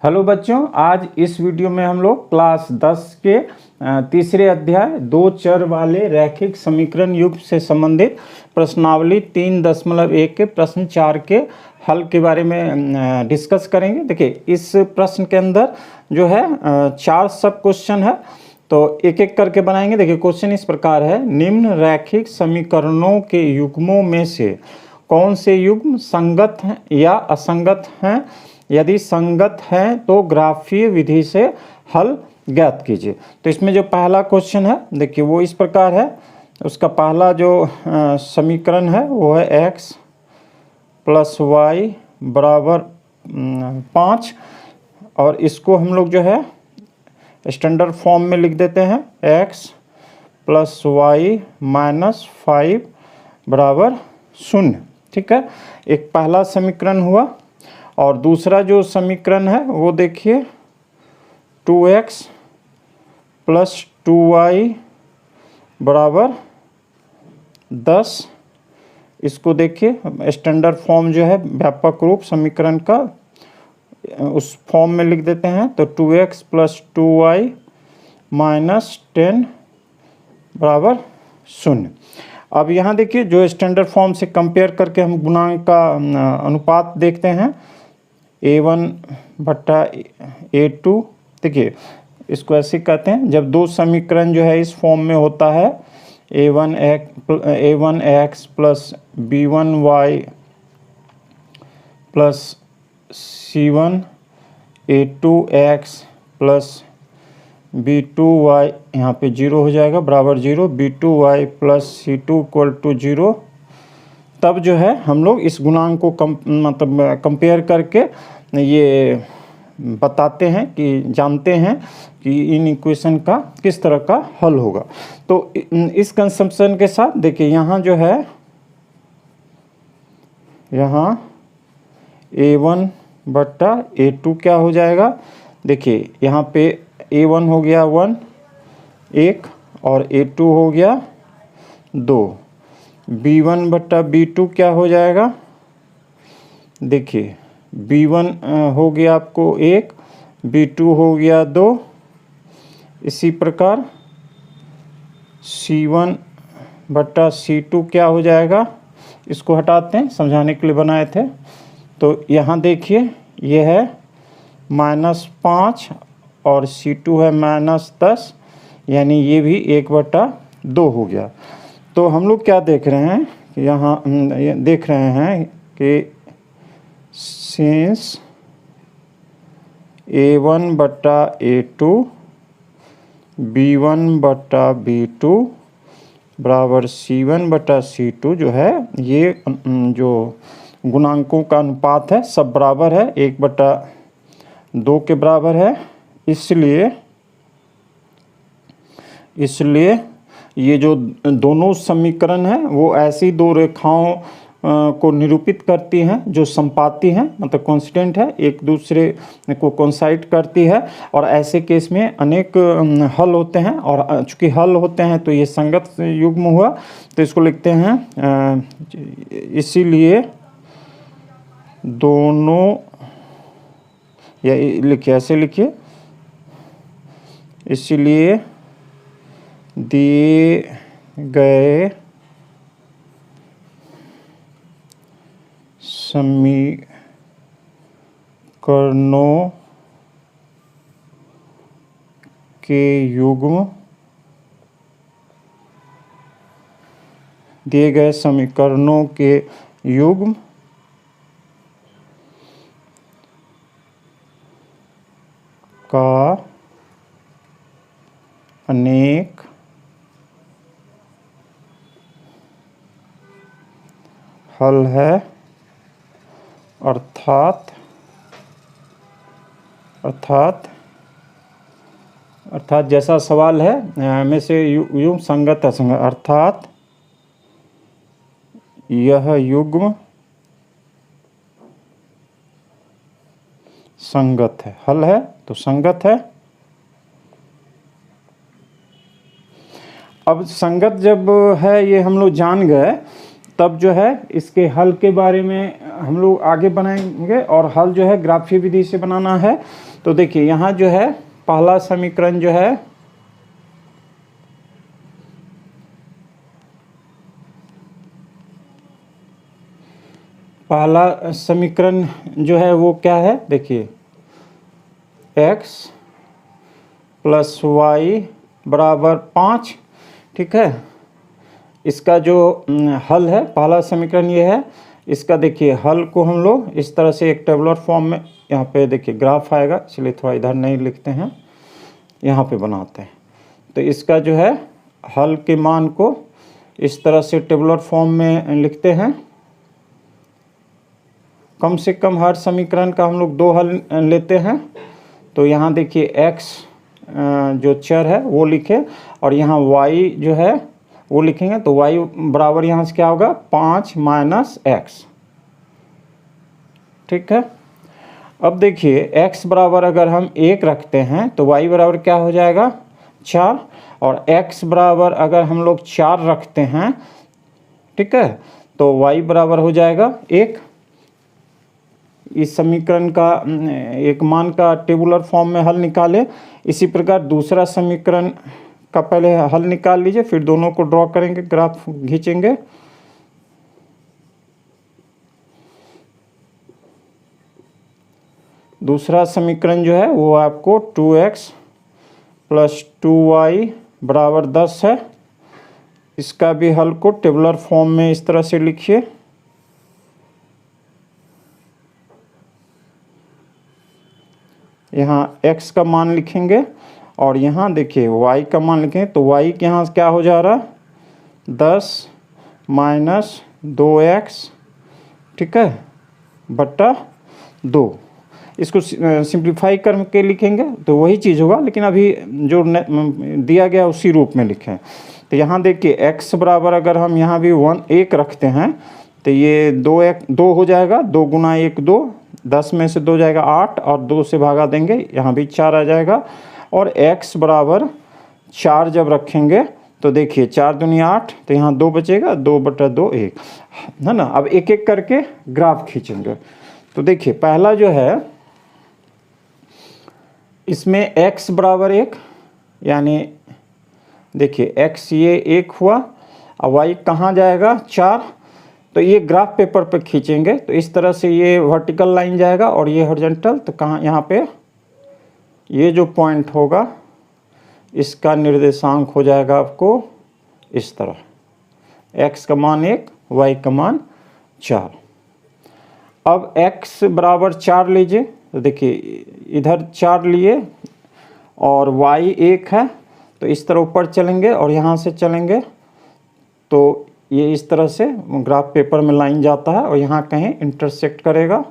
Hello बच्चों, आज इस वीडियो में हम लोग क्लास 10 के तीसरे अध्याय 2 चर वाले रैखिक समीकरण युग्म से संबंधित प्रश्नावली 3.1 के प्रश्न 4 के हल के बारे में डिस्कस करेंगे। देखिए, इस प्रश्न के अंदर जो है 4 सब क्वेश्चन है, तो एक एक करके बनाएंगे। देखिए, क्वेश्चन इस प्रकार है, निम्न रैखिक समीकरणों के युग्मों में से कौन से युग्म संगत हैं या असंगत हैं? यदि संगत हैं तो ग्राफीय विधि से हल ज्ञात कीजिए। तो इसमें जो पहला क्वेश्चन है, देखिए वो इस प्रकार है। उसका पहला जो समीकरण है वो है x प्लस वाई बराबर 5, और इसको हम लोग जो है स्टैंडर्ड फॉर्म में लिख देते हैं, x प्लस वाई माइनस 5 बराबर 0। ठीक है, एक पहला समीकरण हुआ। और दूसरा जो समीकरण है वो देखिए 2x प्लस 2y बराबर 10। इसको देखिए स्टैंडर्ड फॉर्म जो है व्यापक रूप समीकरण का उस फॉर्म में लिख देते हैं। तो 2x प्लस 2y माइनस 10 बराबर 0। अब यहाँ देखिए जो स्टैंडर्ड फॉर्म से कंपेयर करके हम गुणांक का अनुपात देखते हैं, a1 बट्टा a2। देखिए इसको ऐसे कहते हैं, जब दो समीकरण जो है इस फॉर्म में होता है, a1x plus b1y plus c1 a2x plus b2y, यहाँ पे 0 हो जाएगा बराबर 0, b2y plus c2 equal to 0। तब जो है हम लोग इस गुणांक को कंपेयर करके ये बताते हैं कि जानते हैं कि इन इक्वेशन का किस तरह का हल होगा। तो इस कंसेप्शन के साथ देखिए यहाँ जो है, यहाँ a1 बट्टा a2 क्या हो जाएगा। देखिए यहाँ पे a1 हो गया 1 और a2 हो गया 2। b1 बट्टा b2 क्या हो जाएगा। देखिए b1 हो गया आपको 1, b2 हो गया 2। इसी प्रकार c1 बट्टा c2 क्या हो जाएगा। इसको हटाते हैं, समझाने के लिए बनाए थे। तो यहाँ देखिए ये है -5 और c2 है -10, यानी ये भी 1/2 हो गया। तो हम लोग क्या देख रहे हैं, यहाँ देख रहे हैं कि सिंस a1 बट्टा a2 b1 बट्टा b2 बराबर c1 बट्टा c2 जो है, ये जो गुणांकों का अनुपात है सब बराबर है, 1/2 के बराबर है। इसलिए ये जो दोनों समीकरण हैं वो ऐसी दो रेखाओं को निरूपित करती हैं जो संपाती हैं, मतलब कांस्टेंट है, एक दूसरे को कोइंसाइड करती है। और ऐसे केस में अनेक हल होते हैं, और चूंकि हल होते हैं तो ये संगत युग्म हुआ। तो इसको लिखते हैं, इसीलिए दोनों, या लिखिए ऐसे लिखिए, इसीलिए दिए गए समीकरणों के युग्म, दिए गए समीकरणों के युग्म का अनेक हल है, अर्थात जैसा सवाल है में से युग्म संगत असंगत, अर्थात यह युग्म संगत है। हल है तो संगत है। अब संगत जब है ये हम लोग जान गए, तब जो है इसके हल के बारे में हम लोग आगे बनाएंगे। और हल जो है ग्राफीय विधि से बनाना है। तो देखिए यहाँ जो है पहला समीकरण जो है वो क्या है, देखिए x + y = 5, ठीक है। इसका जो हल है, पहला समीकरण ये है। इसका देखिए हल को हम लोग इस तरह से एक टेबुलर फॉर्म में, यहाँ पे देखिए ग्राफ आएगा, इसलिए थोड़ा इधर नहीं लिखते हैं, यहाँ पे बनाते हैं। तो इसका जो है हल के मान को इस तरह से टेबुलर फॉर्म में लिखते हैं। कम से कम हर समीकरण का हम लोग 2 हल लेते हैं। तो यहाँ देखिए x जो चर है वो लिखे, और यहाँ y जो है वो लिखेंगे। तो y बराबर यहाँ से क्या होगा, 5 - x, ठीक है। अब देखिए x बराबर अगर हम 1 रखते हैं तो y बराबर क्या हो जाएगा, 4। और x बराबर अगर हम लोग 4 रखते हैं, ठीक है, तो y बराबर हो जाएगा 1। इस समीकरण का एक मान का टेबुलर फॉर्म में हल निकालें। इसी प्रकार दूसरा समीकरण का पहले हल निकाल लीजिए, फिर दोनों को ड्रॉ करेंगे, ग्राफ खींचेंगे। दूसरा समीकरण जो है वो आपको 2x + 2y = 10 है। इसका भी हल को टेबुलर फॉर्म में इस तरह से लिखिए। यहाँ x का मान लिखेंगे और यहाँ देखिए y का मान लिखेंगे। तो y के यहाँ क्या हो जा रहा है, 10 - 2x, ठीक है, बटा 2। इसको सिंप्लीफाई करके लिखेंगे तो वही चीज़ होगा, लेकिन अभी जो दिया गया उसी रूप में लिखें। तो यहाँ देखिए x बराबर अगर हम यहाँ भी 1 रखते हैं तो ये 2 हो जाएगा। 2 × 1 2, 10 में से 2 जाएगा 8, और 2 से भागा देंगे, यहाँ भी 4 आ जाएगा। और x बराबर 4 जब रखेंगे तो देखिए 4 दूनी 8, तो यहाँ 2 बचेगा, 2/2 1 है ना। अब एक एक करके ग्राफ खींचेंगे। तो देखिए पहला जो है इसमें x बराबर 1, यानी देखिए x ये 1 हुआ, और y कहाँ जाएगा, 4। तो ये ग्राफ पेपर पे खींचेंगे तो इस तरह से ये वर्टिकल लाइन जाएगा और ये हॉरिजॉन्टल। तो कहाँ, यहाँ पे ये जो पॉइंट होगा इसका निर्देशांक हो जाएगा आपको इस तरह, x का मान 1, y का मान 4। अब x बराबर 4 लीजिए। तो देखिए इधर 4 लिए और y 1 है, तो इस तरह ऊपर चलेंगे और यहाँ से चलेंगे तो ये इस तरह से ग्राफ पेपर में लाइन जाता है और यहाँ कहीं इंटरसेक्ट करेगा।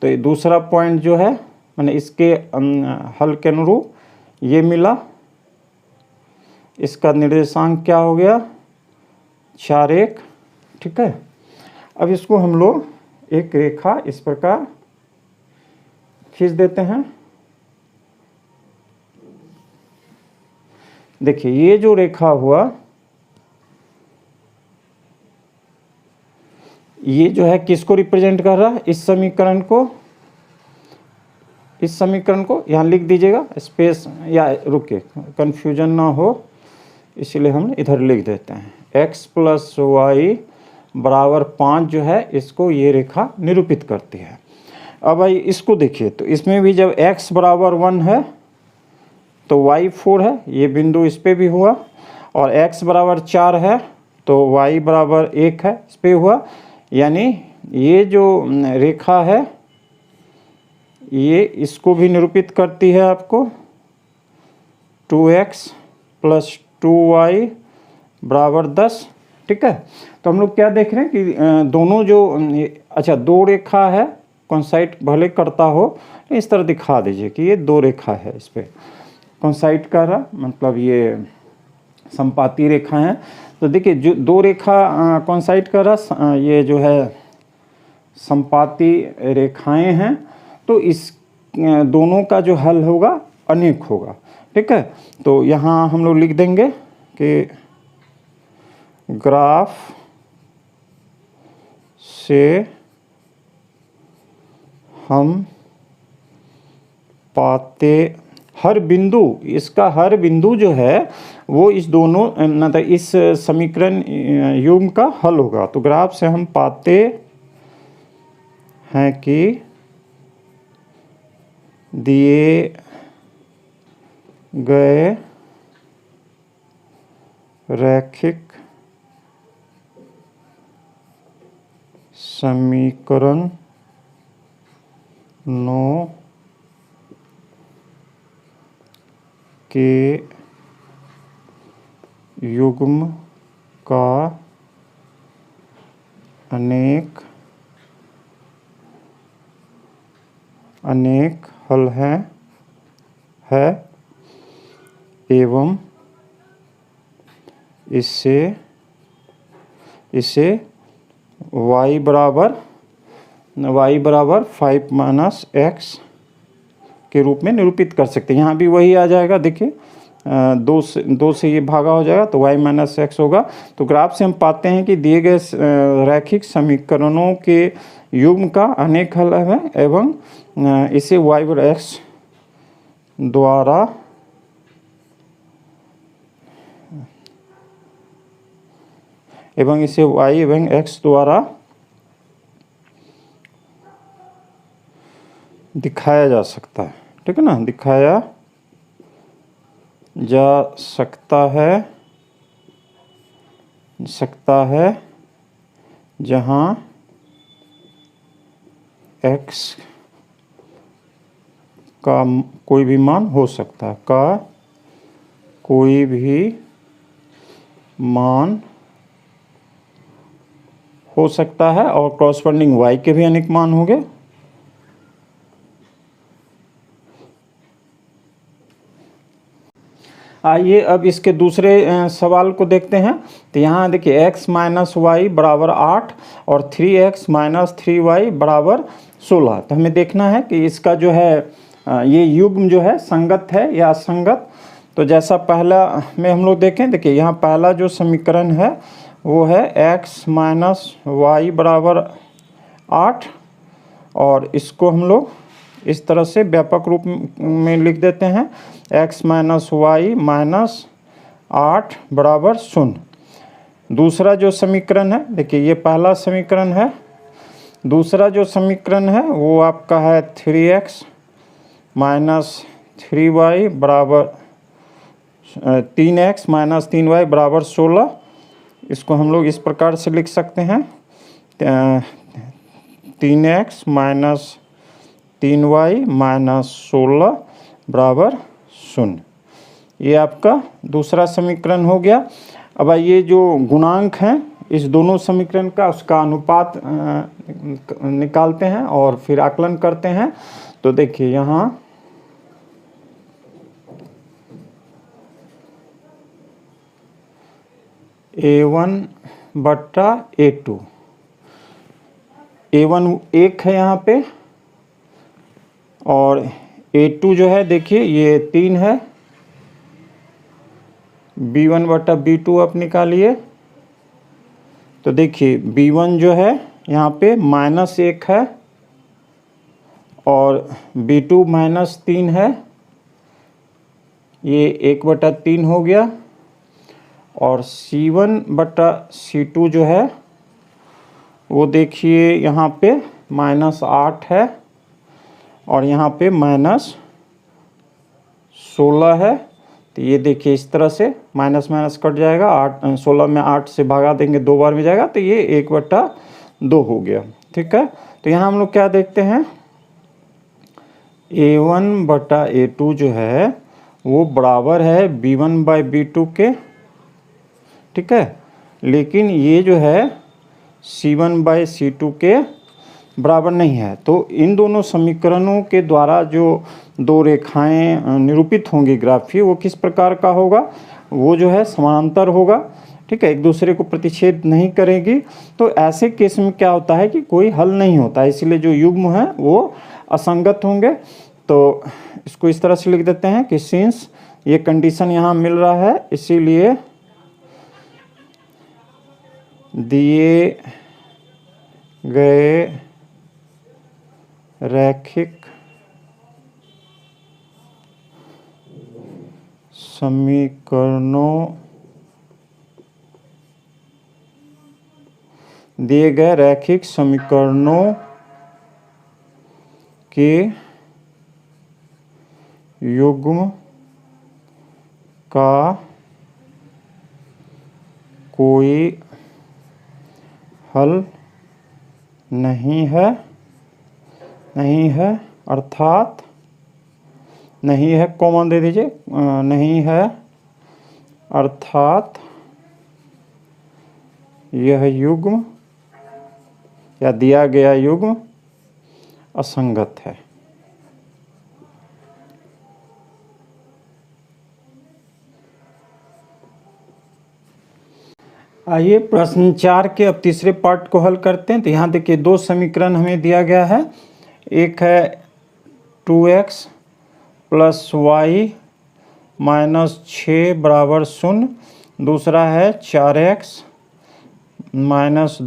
तो ये दूसरा पॉइंट जो है मैंने इसके हल के अनुरूप ये मिला। इसका निर्देशांक क्या हो गया, 4 1, ठीक है। अब इसको हम लोग एक रेखा इस प्रकार खींच देते हैं। देखिए ये जो रेखा हुआ, ये जो है किसको रिप्रेजेंट कर रहा है, इस समीकरण को यहाँ लिख दीजिएगा, स्पेस या रुके कंफ्यूजन ना हो इसीलिए हम इधर लिख देते हैं। x + y = 5 जो है इसको ये रेखा निरूपित करती है। अब भाई इसको देखिए, तो इसमें भी जब x बराबर 1 है तो y 4 है, ये बिंदु इस पे भी हुआ। और x बराबर 4 है तो y बराबर 1 है, इस पे हुआ। यानी ये जो रेखा है ये इसको भी निरूपित करती है आपको, 2x + 2y = 10, ठीक है। तो हम लोग क्या देख रहे हैं कि दोनों जो अच्छा 2 रेखा है, कॉन्साइड भले करता हो, इस तरह दिखा दीजिए कि ये 2 रेखा है, इस पर कॉन्साइड कर रहा मतलब ये संपाती रेखा है। तो देखिए जो 2 रेखा कॉन्साइड कर रहा, ये जो है संपाती रेखाएं हैं, तो इस दोनों का जो हल होगा अनेक होगा, ठीक है। तो यहाँ हम लोग लिख देंगे कि ग्राफ से हम पाते हर बिंदु, इसका हर बिंदु जो है वो इस दोनों मतलब इस समीकरण युग्म का हल होगा। तो ग्राफ से हम पाते हैं कि दिए गए रैखिक समीकरणों के युग्म का अनेक हल है एवं इसे y बराबर 5 - x के रूप में निरूपित कर सकते हैं। यहाँ भी वही आ जाएगा, देखिए 2 से ये भागा हो जाएगा तो y - x होगा। तो ग्राफ से हम पाते हैं कि दिए गए रैखिक समीकरणों के युग्म का अनेक हल है एवं इसे y और x द्वारा दिखाया जा सकता है। ठीक है ना, दिखाया जा सकता है जहाँ x का कोई भी मान हो सकता है, और कॉरस्पॉन्डिंग y के भी अनेक मान होंगे। आइए अब इसके दूसरे सवाल को देखते हैं। तो यहाँ देखिए x - y बराबर 8 और 3x - 3y बराबर 16। तो हमें देखना है कि इसका जो है ये युग्म जो है संगत है या असंगत। तो जैसा पहला में हम लोग देखें, देखिए यहाँ पहला जो समीकरण है वो है x - y बराबर 8 और इसको हम लोग इस तरह से व्यापक रूप में लिख देते हैं x - y - 8 बराबर 0। दूसरा जो समीकरण है, देखिए ये पहला समीकरण है। दूसरा जो समीकरण है वो आपका है 3x - 3y बराबर 3x - 3y बराबर 16। इसको हम लोग इस प्रकार से लिख सकते हैं 3x - 3y - 16 बराबर 0। ये आपका दूसरा समीकरण हो गया। अब ये जो गुणांक हैं इस दोनों समीकरण का उसका अनुपात निकालते हैं और फिर आकलन करते हैं। तो देखिए यहाँ A1 बट्टा A2, A1 1 है यहाँ पे और A2 जो है देखिए ये 3 है। B1 बट्टा B2 आप निकालिए तो देखिए B1 जो है यहाँ पे -1 है और B2 -3 है, ये 1/3 हो गया। और C1 बट्टा C2 जो है वो देखिए यहाँ पे -8 है और यहाँ पे -16 है। तो ये देखिए इस तरह से माइनस कट जाएगा, 16 में 8 से भागा देंगे 2 बार में जाएगा तो ये 1/2 हो गया। ठीक है, तो यहाँ हम लोग क्या देखते हैं A1 बटा A2 जो है वो बराबर है B1 बाई B2 के। ठीक है, लेकिन ये जो है C1 बाई C2 के बराबर नहीं है। तो इन दोनों समीकरणों के द्वारा जो दो रेखाएं निरूपित होंगी ग्राफीय, वो किस प्रकार का होगा, वो जो है समानांतर होगा। ठीक है, एक दूसरे को प्रतिच्छेद नहीं करेगी। तो ऐसे केस में क्या होता है कि कोई हल नहीं होता, इसलिए जो युग्म है वो असंगत होंगे। तो इसको इस तरह से लिख देते हैं कि सिंस ये कंडीशन यहाँ मिल रहा है, इसीलिए दिए गए रैखिक समीकरणों दिए गए रैखिक समीकरणों के युग्म का कोई हल नहीं है अर्थात नहीं है, कॉमन दे दीजिए, नहीं है अर्थात यह युग्म या दिया गया युग्म असंगत है। आइए प्रश्न 4 के अब तीसरे पार्ट को हल करते हैं। तो यहाँ देखिए दो समीकरण हमें दिया गया है। एक है 2x + y - 6 = 0। दूसरा है 4x -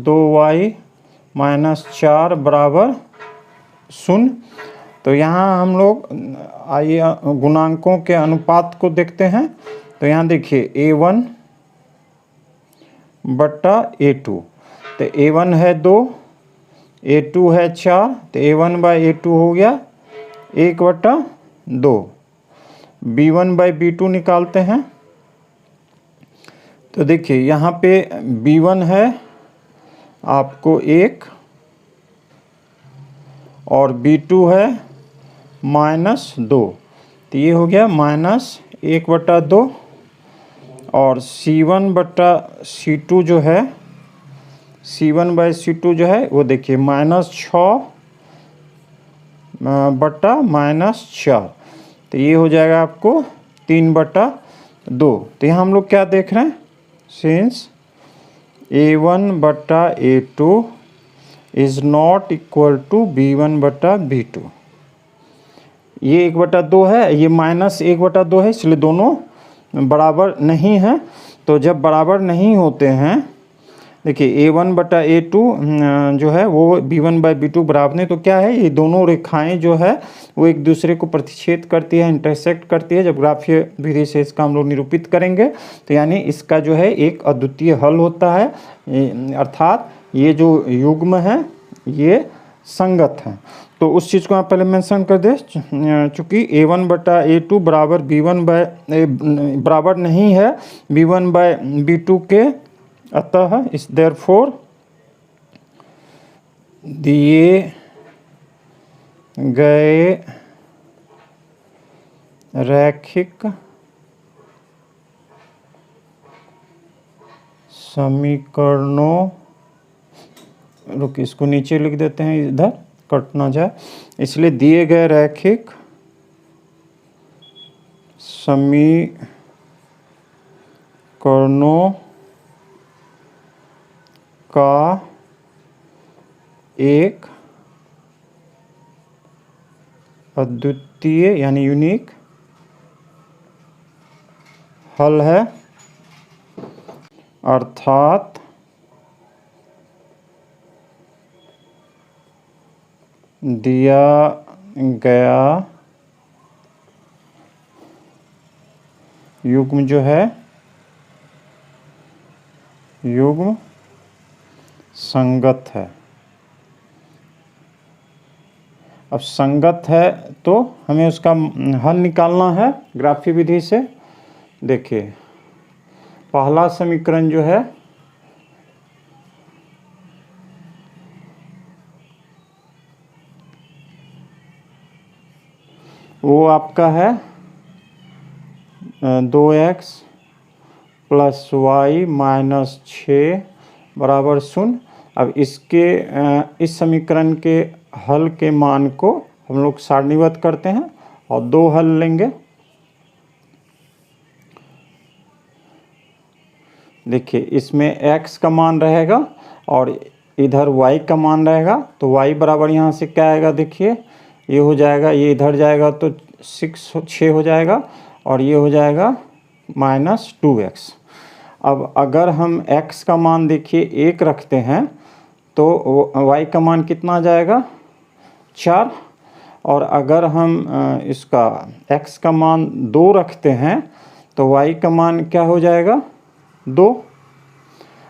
2y - 4 = 0। तो यहाँ हम लोग आइए गुणांकों के अनुपात को देखते हैं। तो यहाँ देखिए a1 बटा a2। तो a1 है 2, a2 है 4, तो a1/a2 हो गया 1/2। b1/b2 निकालते हैं। तो देखिए यहाँ पे b1 है आपको 1 और b2 है -2। तो ये हो गया -1/2। और c1/c2 जो है, c1/c2 जो है वो देखिए -6 बटा -4। तो ये हो जाएगा आपको 3/2। तो यहाँ हम लोग क्या देख रहे हैं, since a1/a2 is not equal to b1/b2। ये 1/2 है, ये -1/2 है, इसलिए दोनों बराबर नहीं है। तो जब बराबर नहीं होते हैं, देखिए a1/a2 जो है वो b1/b2 बराबर नहीं, तो क्या है, ये दोनों रेखाएं जो है वो एक दूसरे को प्रतिच्छेद करती है, इंटरसेक्ट करती है। जब ग्राफीय विधि से इसका हम लोग निरूपित करेंगे तो यानी इसका जो है एक अद्वितीय हल होता है, अर्थात ये जो युग्म है ये संगत है। तो उस चीज़ को आप पहले मेंशन कर दे, चूँकि a1/a2 बराबर नहीं है b1/b2 के, अतः इस देयरफॉर दिए गए रैखिक समीकरणों, रुकिए इसको नीचे लिख देते हैं, इधर कट ना जाए, इसलिए दिए गए रैखिक समीकरणों का एक अद्वितीय यानी यूनिक हल है, अर्थात दिया गया युग्म जो है युग्म संगत है। अब संगत है तो हमें उसका हल निकालना है ग्राफीय विधि से। देखिए पहला समीकरण जो है वो आपका है 2x + y - 6 = 0। अब इसके इस समीकरण के हल के मान को हम लोग सारणीबद्ध करते हैं और दो हल लेंगे। देखिए इसमें x का मान रहेगा और इधर y का मान रहेगा। तो y बराबर यहाँ से क्या आएगा, देखिए ये हो जाएगा, ये इधर जाएगा तो 6 हो जाएगा और ये हो जाएगा -2x। अब अगर हम x का मान देखिए 1 रखते हैं तो y का मान कितना आ जाएगा 4। और अगर हम इसका x का मान 2 रखते हैं तो y का मान क्या हो जाएगा 2।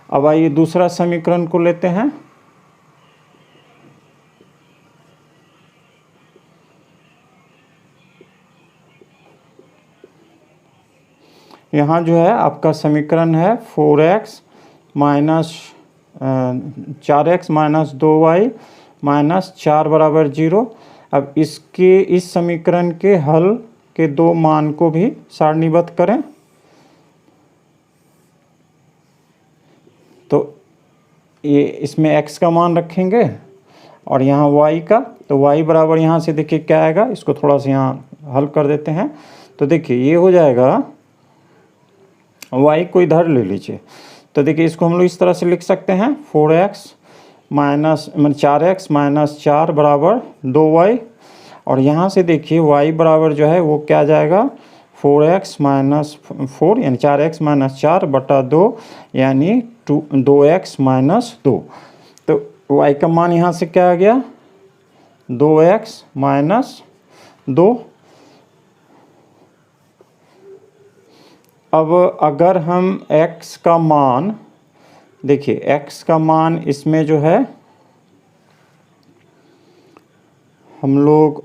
अब आइए दूसरा समीकरण को लेते हैं। यहाँ जो है आपका समीकरण है 4x minus 4x minus 2y minus 4 बराबर 0। अब इसके इस समीकरण के हल के दो मान को भी सारणीबद्ध करें। तो ये इसमें x का मान रखेंगे और यहाँ y का, तो y बराबर यहाँ से देखिए क्या आएगा, इसको थोड़ा सा यहाँ हल कर देते हैं। तो देखिए ये हो जाएगा, y को इधर ले लीजिए। तो देखिए इसको हम लोग इस तरह से लिख सकते हैं 4x माइनस 4x माइनस 4 बराबर 2y। और यहाँ से देखिए y बराबर जो है वो क्या आ जाएगा 4x माइनस 4 यानी 4x माइनस 4 बटा 2 यानी 2x माइनस 2। तो y का मान यहाँ से क्या आ गया 2x माइनस 2। अब अगर हम x का मान देखिए, x का मान इसमें जो है हम लोग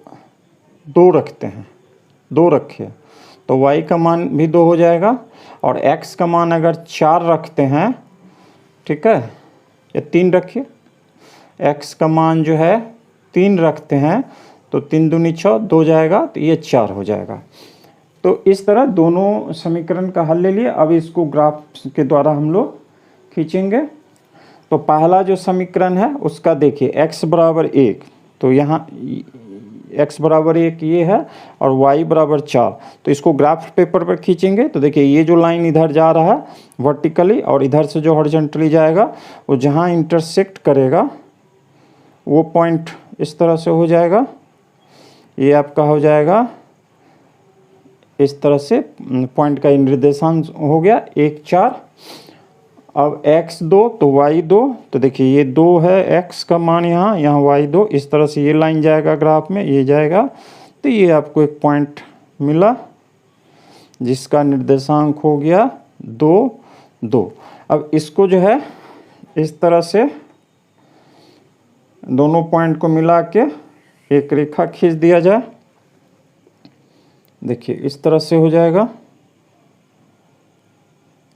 2 रखते हैं, 2 रखे तो y का मान भी 2 हो जाएगा। और x का मान अगर 4 रखते हैं, ठीक है, या 3 रखिए, x का मान जो है 3 रखते हैं तो 3 दूनी 6 2 जाएगा, तो ये 4 हो जाएगा। तो इस तरह दोनों समीकरण का हल ले लिए। अब इसको ग्राफ के द्वारा हम लोग खींचेंगे। तो पहला जो समीकरण है उसका देखिए x बराबर 1, तो यहाँ x बराबर 1 ये है और y बराबर 4। तो इसको ग्राफ पेपर पर खींचेंगे तो देखिए ये जो लाइन इधर जा रहा है वर्टिकली और इधर से जो हॉरिजॉन्टली जाएगा वो जहाँ इंटरसेक्ट करेगा वो पॉइंट इस तरह से हो जाएगा। ये आपका हो जाएगा इस तरह से, पॉइंट का निर्देशांक हो गया 1 4। अब x 2 तो y 2, तो देखिए ये 2 है x का मान, यहाँ y 2, इस तरह से ये लाइन जाएगा ग्राफ में, ये जाएगा। तो ये आपको एक पॉइंट मिला जिसका निर्देशांक हो गया 2 2। अब इसको जो है इस तरह से दोनों पॉइंट को मिला के एक रेखा खींच दिया जाए। देखिए इस तरह से हो जाएगा,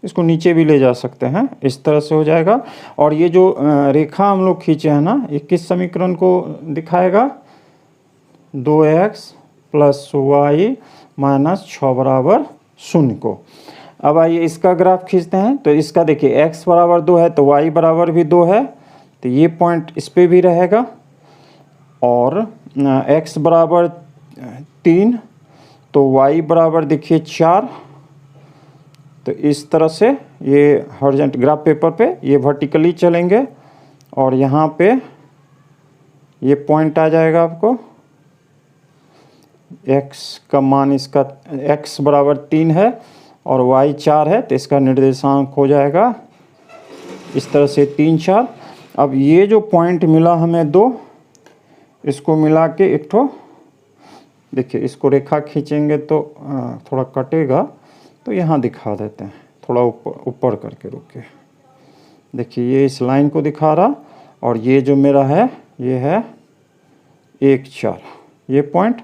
इसको नीचे भी ले जा सकते हैं, इस तरह से हो जाएगा। और ये जो रेखा हम लोग खींचे हैं ना, ये किस समीकरण को दिखाएगा 2x प्लस y माइनस 6 बराबर 0 को। अब आइए इसका ग्राफ खींचते हैं। तो इसका देखिए x बराबर 2 है तो y बराबर भी 2 है, तो ये पॉइंट इस पे भी रहेगा। और x बराबर 3 तो y बराबर देखिए 4। तो इस तरह से ये हॉरिजॉन्टल ग्राफ पेपर पे ये वर्टिकली चलेंगे और यहाँ पे ये पॉइंट आ जाएगा आपको, x का मान इसका x बराबर 3 है और y 4 है, तो इसका निर्देशांक हो जाएगा इस तरह से 3 4। अब ये जो पॉइंट मिला हमें 2, इसको मिला के एक ठो देखिए, इसको रेखा खींचेंगे तो थोड़ा कटेगा, तो यहाँ दिखा देते हैं, थोड़ा ऊपर करके रुके। देखिए ये इस लाइन को दिखा रहा और ये जो मेरा है ये है 1 4 ये पॉइंट।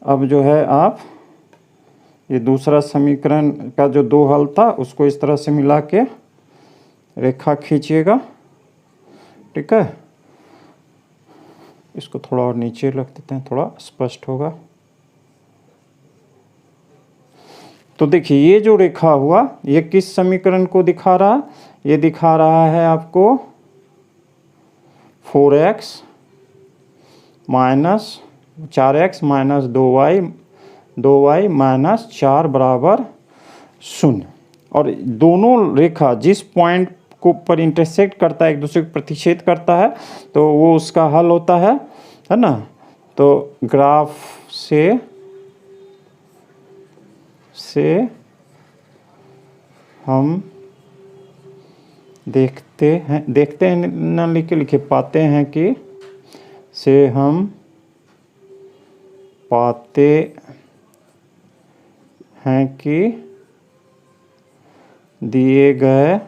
अब जो है आप ये दूसरा समीकरण का जो 2 हल था उसको इस तरह से मिला के रेखा खींचिएगा, ठीक है। इसको थोड़ा और नीचे रख देते हैं, थोड़ा स्पष्ट होगा। तो देखिए ये जो रेखा हुआ ये किस समीकरण को दिखा रहा, ये दिखा रहा है आपको 4x minus 4x minus 2y minus 4 बराबर 0। और दोनों रेखा जिस पॉइंट को पर इंटरसेक्ट करता है, एक दूसरे को प्रतिच्छेद करता है, तो वो उसका हल होता है ना। तो ग्राफ से हम देखते हैं न लिखे पाते हैं कि से हम पाते हैं कि दिए गए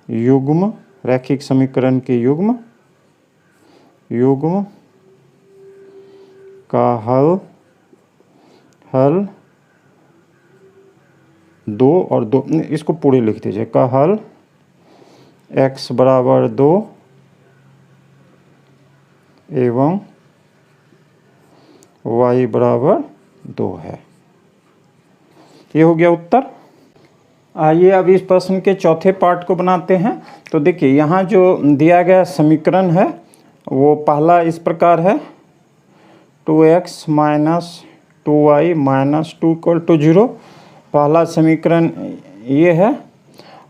युग्म रैखिक समीकरण के युग्म का हल 2 और 2, इसको पूरे लिख दीजिए, का हल x बराबर 2 एवं y बराबर 2 है। ये हो गया उत्तर। आइए अब इस प्रश्न के चौथे पार्ट को बनाते हैं। तो देखिए यहाँ जो दिया गया समीकरण है वो पहला इस प्रकार है, 2x minus 2y minus 2 equal to 0। पहला समीकरण ये है।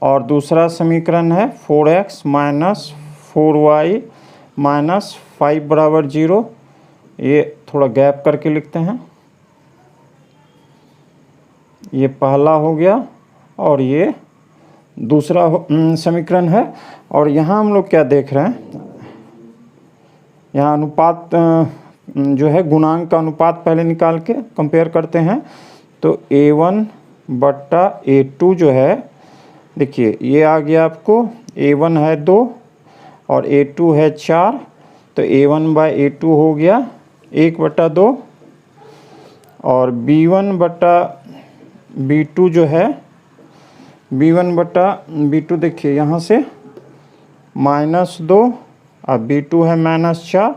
और दूसरा समीकरण है 4x माइनस 4y माइनस 5 बराबर 0। ये थोड़ा गैप करके लिखते हैं। ये पहला हो गया और ये दूसरा समीकरण है। और यहाँ हम लोग क्या देख रहे हैं, यहाँ अनुपात जो है गुणांक का अनुपात पहले निकाल के कंपेयर करते हैं। तो A1 बट्टा A2 जो है, देखिए ये आ गया आपको, A1 है 2 और A2 है 4, तो A1 बाय A2 हो गया 1 बट्टा 2। और B1 बट्टा B2 जो है, B1 बट्टा B2 देखिए यहाँ से -2 और B2 है -4,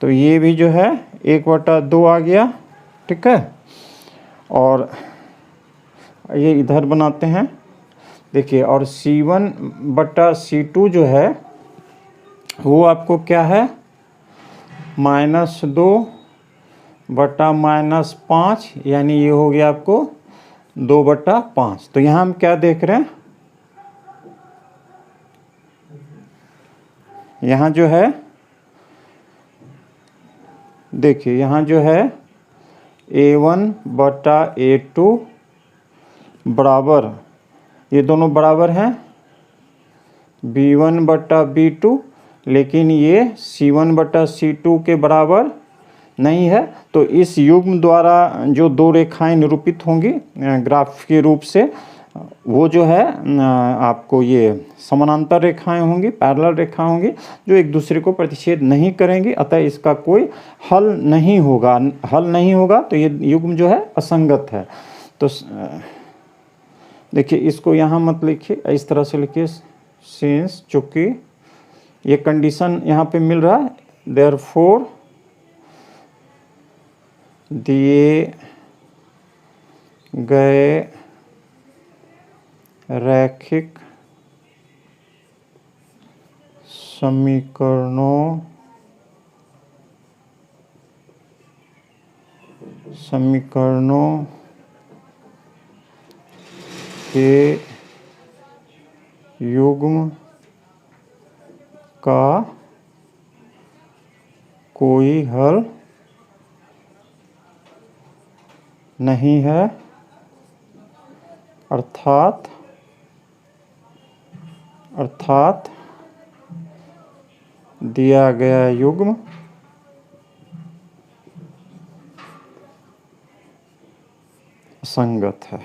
तो ये भी जो है 1 बट्टा 2 आ गया। ठीक है, और ये इधर बनाते हैं। देखिए और C1 बट्टा C2 जो है वो आपको क्या है, -2 बट्टा -5, यानी ये हो गया आपको 2 बट्टा 5। तो यहाँ हम क्या देख रहे हैं, यहाँ जो है देखिए यहाँ जो है A1 बट्टा A2 बराबर, ये दोनों बराबर हैं B1 बट्टा B2, लेकिन ये C1 बट्टा C2 के बराबर नहीं है। तो इस युग्म द्वारा जो दो रेखाएं निरूपित होंगी ग्राफ के रूप से, वो जो है आपको ये समानांतर रेखाएं होंगी, पैरेलल रेखाएं होंगी जो एक दूसरे को प्रतिच्छेद नहीं करेंगी, अतः इसका कोई हल नहीं होगा। तो ये युग्म जो है असंगत है। तो देखिए इसको यहाँ मत लिखिए, इस तरह से लिखिए, सिंस, चूँकि ये कंडीशन यहाँ पे मिल रहा है, देयरफॉर दिए गए रैखिक समीकरणों के युग्म का कोई हल नहीं है, अर्थात दिया गया युग्म असंगत है।